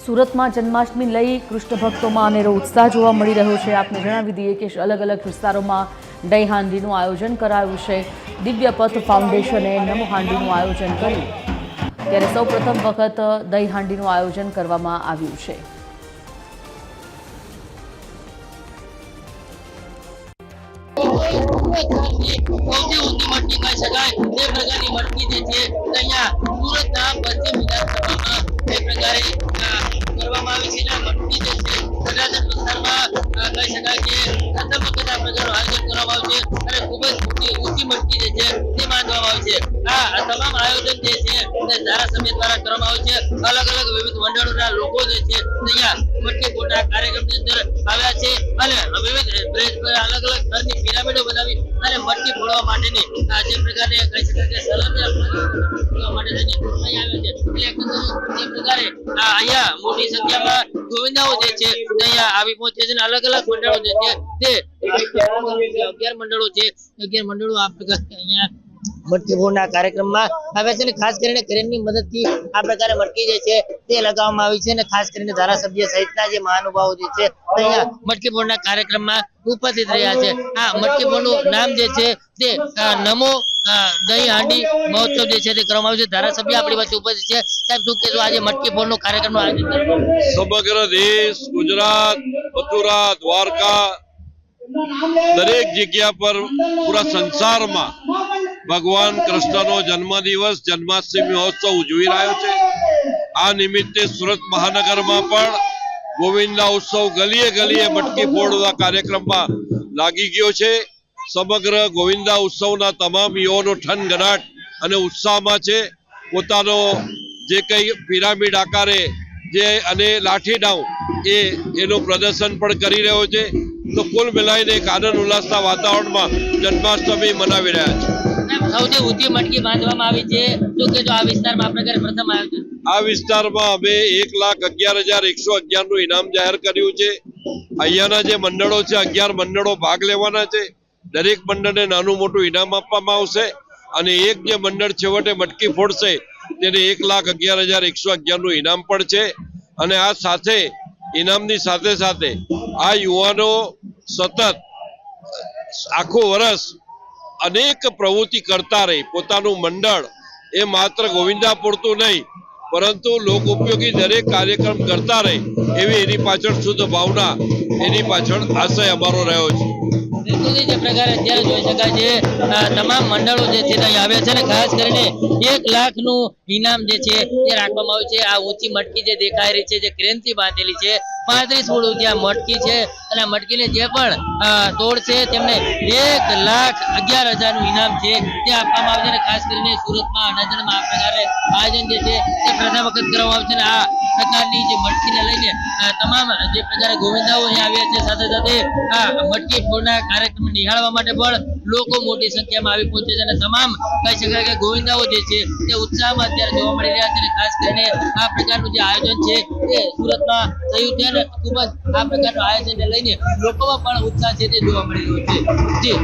સુરતમાં જન્માષ્ટમી લઈ કૃષ્ણ ભક્તોમાં અનેરો ઉત્સાહ જોવા મળી રહ્યો છે। આપને જણાવી દઈએ કે અલગ અલગ વિસ્તારોમાં દહીં હાંડીનું આયોજન કરાયું છે। દિવ્ય પથ ફાઉન્ડેશને નમો હાંડીનું આયોજન કર્યું, ત્યારે સૌપ્રથમ વખત દહીં હાંડીનું આયોજન કરવામાં આવ્યું છે। તમામ આયોજન જે છે ધારાસભ્ય દ્વારા કરવામાં આવે છે। અલગ અલગ વિવિધ મંડળોના લોકો જે છે અહીંયા મટકી ફોડના કાર્યક્રમની અંદર આવ્યા છે અને વિવિધ અલગ અલગ સ્તરની પિરામિડો બનાવી અને મટકી ફોડવા માટેની જે પ્રકારે કહી શકાય કે સલામી ફોડવા માટે અહીંયા આવ્યા છે। એટલે જે પ્રકારે અહીંયા મોટી સંખ્યામાં ગોવિંદાઓ જે છે અહીંયા આવી પહોંચે છે અને અલગ અલગ મંડળો જે છે તે 11 મંડળો છે। 11 મંડળો આ પ્રકારે અહીંયા મટકી ફોડના કાર્યક્રમમાં આવે છે અને ખાસ કરીને ક્રેનની મદદથી આ પ્રકારે મટકી જે છે તે લગાવવામાં આવી છે અને ખાસ કરીને ધારાસભ્ય સહિતના જે મહાનુભાવો જે છે અહીંયા મટકી ફોડના કાર્યક્રમમાં ઉપસ્થિત રહ્યા છે। આ મટકી ફોડનું નામ જે છે તે નમો દહીં હાંડી મહોત્સવ જે છે તે કરવામાં આવ્યું છે। ધારાસભ્ય આપણી વચ્ચે ઉપસ્થિત છે। સાહેબ, શું કહેશો આજે મટકી ફોડનો કાર્યક્રમનું આયોજન સમગ્ર દેશ, ગુજરાત, મથુરા, દ્વારકા દરેક જગ્યા પર પૂરા સંસારમાં ભગવાન કૃષ્ણનો જન્મદિવસ જન્માષ્ટમી મહોત્સવ ઉજવી રહ્યો છે। આ નિમિત્તે સુરત મહાનગરમાં પણ ગોવિંદા ઉત્સવ ગલીએ ગલીએ મટકી ફોડના કાર્યક્રમમાં લાગી ગયો છે। સમગ્ર ગોવિંદા ઉત્સવના તમામ યુવાનો ઠનગનાટ અને ઉત્સાહમાં છે। પોતાનો જે કંઈ પિરામિડ આકારે જે અને લાઠી ડાઉ એનું પ્રદર્શન પણ કરી રહ્યો છે। તો કુલ મિલાઈને એક આનંદ ઉલ્લાસના વાતાવરણમાં જન્માષ્ટમી મનાવી રહ્યા છે। સૌથી ઊંચી મટકી બાંધવામાં આવી છે, શું કહેજો આ વિસ્તારમાં આ પ્રકારે પ્રથમ આયોજન? આ વિસ્તારમાં અમે 1,11,111 નું ઇનામ જાહેર કર્યું છે। અહીંયાના જે મંડળો છે 11 મંડળો ભાગ લેવાના છે। દરેક મંડળને નાનું મોટું ઇનામ આપવામાં આવશે અને એક જે મંડળ છેવટે મટકી ફોડશે તેને 1,11,111 નું ઇનામ પણ છે। અને આ સાથે ઇનામની સાથે સાથે આ યુવાનો સતત આખું વર્ષ અનેક પ્રવૃત્તિ કરતા રહી પોતાનું મંડળ એ માત્ર ગોવિંદા પૂરતું નહીં પરંતુ લોક ઉપયોગી દરેક કાર્યક્રમ કરતા રહે એવી એની પાછળ શુદ્ધ ભાવના, એની પાછળ આશય અમારો રહ્યો છે। જે પ્રકારે અત્યારે જોઈ શકાય છે તમામ મંડળો જે છે અહીં આવ્યા છે અને ખાસ કરીને 1 લાખનું ઇનામ જે છે તે રાખવામાં આવ્યું છે। આ ઊંચી મટકી જે દેખાઈ રહી છે જે ક્રેનથી બાંધેલી છે, 35 ફૂટ ઊંચી આ મટકી છે અને આ મટકીને જે પણ તોડશે તેમને 1,11,000 નું ઇનામ છે તે આપવામાં આવશે અને ખાસ કરીને સુરતમાં અનાજણમાં આ પ્રકારે આયોજન જે છે તે પ્રથમ વખત કરવામાં આવશે અને આ પ્રકારની જે મટકીને લઈને તમામ જે પ્રકારે ગોવિંદાઓ અહીં આવ્યા છે, સાથે સાથે આ મટકી ફોડના કાર્યક્રમ નિહાળવા માટે પણ લોકો મોટી સંખ્યામાં આવી પહોંચે છે અને તમામ કહી શકાય કે ગોવિંદાઓ જે છે તે ઉત્સાહમાં અત્યારે જોવા મળી રહ્યા છે અને ખાસ કરીને આ પ્રકારનું જે આયોજન છે તે સુરતમાં થયું છે અને ખૂબ જ આ પ્રકારનું આયોજનને લઈને લોકોમાં પણ ઉત્સાહ છે તે જોવા મળી રહ્યો છે। જી।